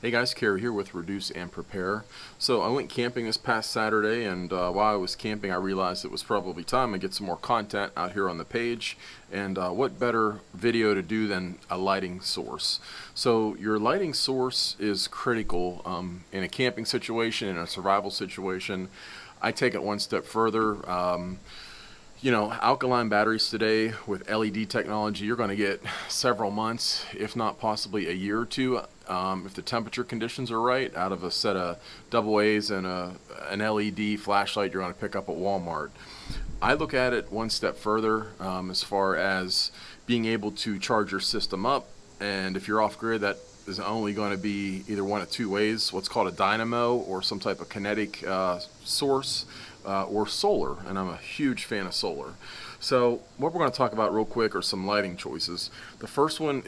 Hey guys, Kerry here with Reduce and Prepare. So I went camping this past Saturday, and while I was camping I realized it was probably time to get some more content out here on the page. And what better video to do than a lighting source? So your lighting source is critical in a camping situation, in a survival situation. I take it one step further. Alkaline batteries today with LED technology, you're going to get several months, if not possibly a year or two, if the temperature conditions are right, out of a set of AA's and an LED flashlight you're going to pick up at Walmart. I look at it one step further as far as being able to charge your system up, and if you're off grid, that is only going to be either one of two ways: what's called a dynamo or some type of kinetic source, or solar, and I'm a huge fan of solar. So what we're going to talk about real quick are some lighting choices. The first one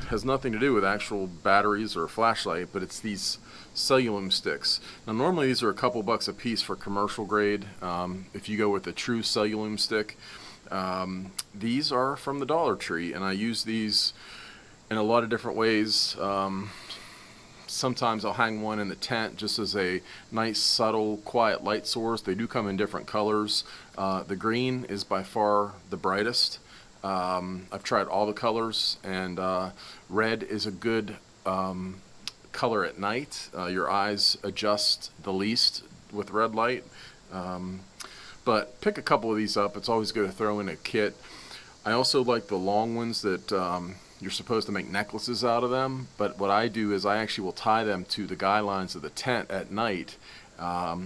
has nothing to do with actual batteries or a flashlight, but it's these celluloid sticks. Now normally these are a couple bucks a piece for commercial grade. If you go with a true celluloid stick, these are from the Dollar Tree, and I use these in a lot of different ways. Sometimes I'll hang one in the tent just as a nice, subtle, quiet light source. They do come in different colors. The green is by far the brightest. I've tried all the colors, and red is a good color at night. Your eyes adjust the least with red light. But pick a couple of these up. It's always good to throw in a kit. I also like the long ones that you're supposed to make necklaces out of them, but what I do is I actually will tie them to the guy lines of the tent at night,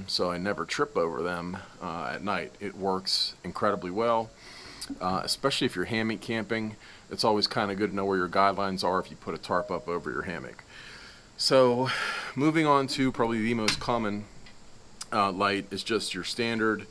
so I never trip over them at night. It works incredibly well, especially if you're hammock camping. It's always kind of good to know where your guidelines are if you put a tarp up over your hammock. So moving on to probably the most common light is just your standard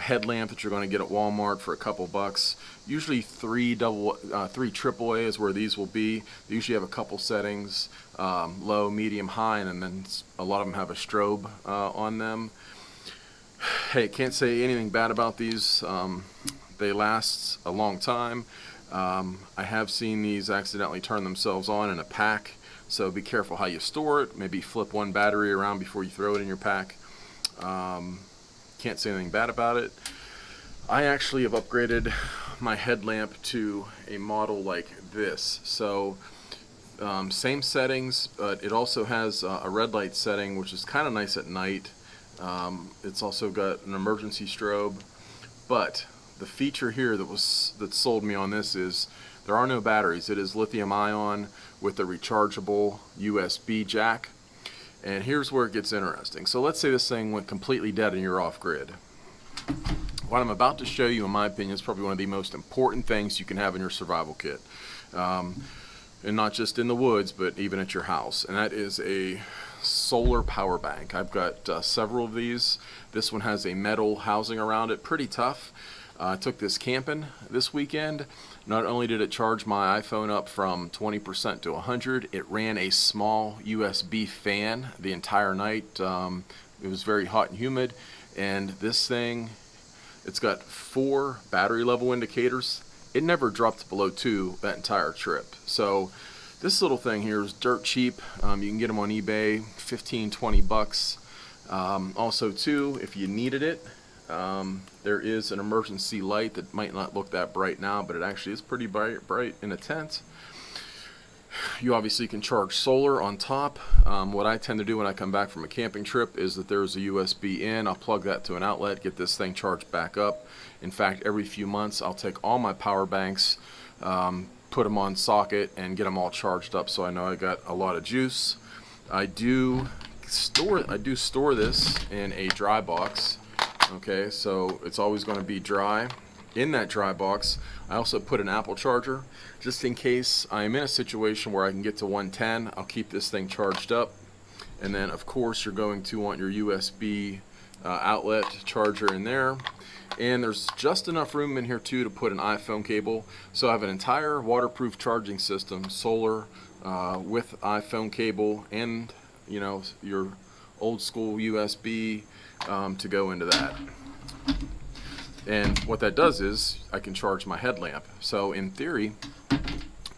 headlamp that you're going to get at Walmart for a couple bucks. Usually three AAA is where these will be. They usually have a couple settings, low, medium, high, and then a lot of them have a strobe on them. Hey, can't say anything bad about these. They last a long time. I have seen these accidentally turn themselves on in a pack, so be careful how you store it. Maybe flip one battery around before you throw it in your pack. Can't say anything bad about it. I actually have upgraded my headlamp to a model like this. So same settings, but it also has a red light setting, which is kind of nice at night. It's also got an emergency strobe, but the feature here that sold me on this is there are no batteries. It is lithium ion with a rechargeable USB jack. And here's where it gets interesting. So let's say this thing went completely dead and you're off grid. What I'm about to show you, in my opinion, is probably one of the most important things you can have in your survival kit. And not just in the woods, but even at your house. And that is a solar power bank. I've got several of these. This one has a metal housing around it, pretty tough. I took this camping this weekend. Not only did it charge my iPhone up from 20% to 100, it ran a small USB fan the entire night. It was very hot and humid, and this thing, it's got 4 battery level indicators. It never dropped below 2 that entire trip. So this little thing here is dirt cheap. You can get them on eBay, 15, 20 bucks. Also too, if you needed it, there is an emergency light that might not look that bright now, but it actually is pretty bright in a tent. You obviously can charge solar on top. What I tend to do when I come back from a camping trip is that there's a USB in. I'll plug that to an outlet, get this thing charged back up. In fact, every few months I'll take all my power banks, put them on socket, and get them all charged up, so I know I got a lot of juice. I do store this in a dry box. Okay, so it's always going to be dry. In that dry box, I also put an Apple charger, just in case I'm in a situation where I can get to 110. I'll keep this thing charged up. And then, of course, you're going to want your USB outlet charger in there. And there's just enough room in here, too, to put an iPhone cable. So I have an entire waterproof charging system, solar, with iPhone cable, and, your old school USB to go into that. And what that does is I can charge my headlamp. So in theory,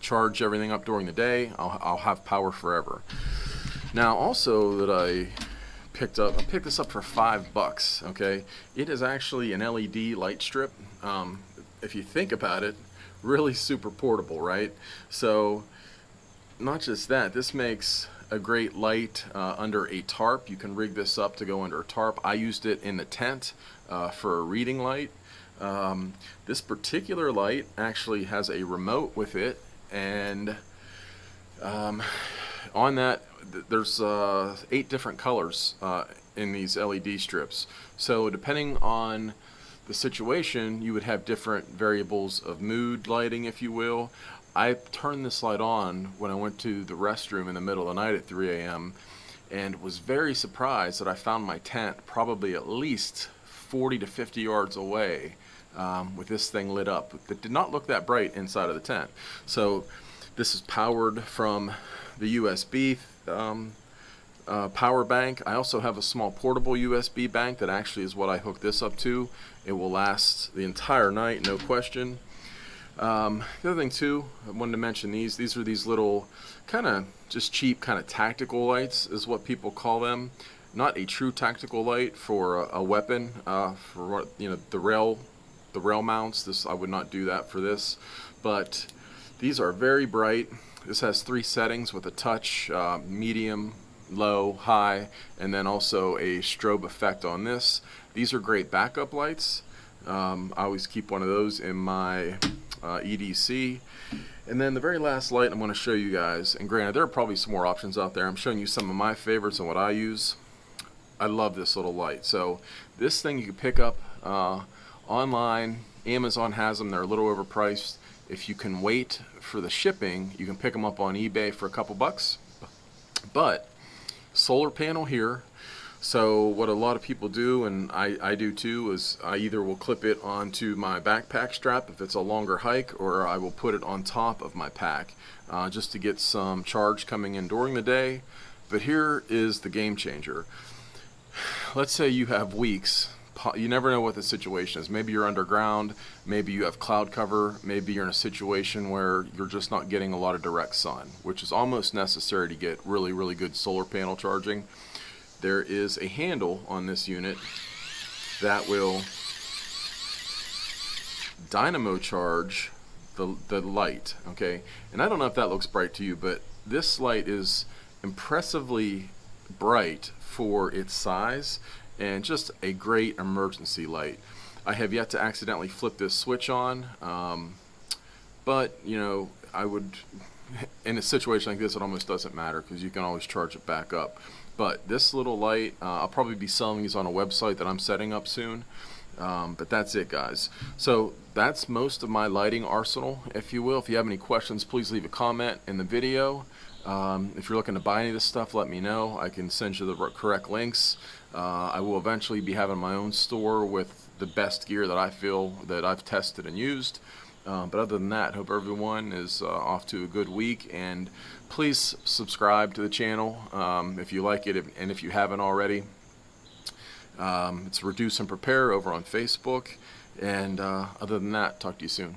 charge everything up during the day. I'll have power forever. Now also that I picked this up for $5, okay? It is actually an LED light strip. If you think about it, really super portable, right? So not just that, this makes a great light under a tarp. You can rig this up to go under a tarp. I used it in the tent for a reading light. This particular light actually has a remote with it, and on that there's 8 different colors in these LED strips. So depending on the situation, you would have different variables of mood lighting, if you will. I turned this light on when I went to the restroom in the middle of the night at 3 a.m. and was very surprised that I found my tent probably at least 40 to 50 yards away with this thing lit up. It did not look that bright inside of the tent. So this is powered from the USB power bank. I also have a small portable USB bank that actually is what I hooked this up to. It will last the entire night, no question. The other thing too, I wanted to mention these are these little kind of just cheap kind of tactical lights is what people call them. Not a true tactical light for a weapon, for the rail mounts. This, I would not do that for this, but these are very bright. This has 3 settings with a touch, medium, low, high, and then also a strobe effect on this. These are great backup lights. I always keep one of those in my EDC. And then the very last light I'm going to show you guys, and granted there are probably some more options out there. I'm showing you some of my favorites and what I use. I love this little light. So this thing you can pick up online. Amazon has them. They're a little overpriced. If you can wait for the shipping, you can pick them up on eBay for a couple bucks. But solar panel here. So what a lot of people do, and I do too, is I either will clip it onto my backpack strap if it's a longer hike, or I will put it on top of my pack just to get some charge coming in during the day. But here is the game changer. Let's say you have weeks. You never know what the situation is. Maybe you're underground, maybe you have cloud cover, maybe you're in a situation where you're just not getting a lot of direct sun, which is almost necessary to get really, really good solar panel charging. There is a handle on this unit that will dynamo charge the light, okay? And I don't know if that looks bright to you, but this light is impressively bright for its size, and just a great emergency light. I have yet to accidentally flip this switch on, but you know, I would, in a situation like this, it almost doesn't matter because you can always charge it back up. But this little light, I'll probably be selling these on a website that I'm setting up soon. But that's it, guys. So that's most of my lighting arsenal, if you will. If you have any questions, please leave a comment in the video. If you're looking to buy any of this stuff, let me know. I can send you the correct links. I will eventually be having my own store with the best gear that I feel that I've tested and used. But other than that, hope everyone is off to a good week, and please subscribe to the channel if you like it, and if you haven't already. It's Reduce and Prepare over on Facebook, and other than that, talk to you soon.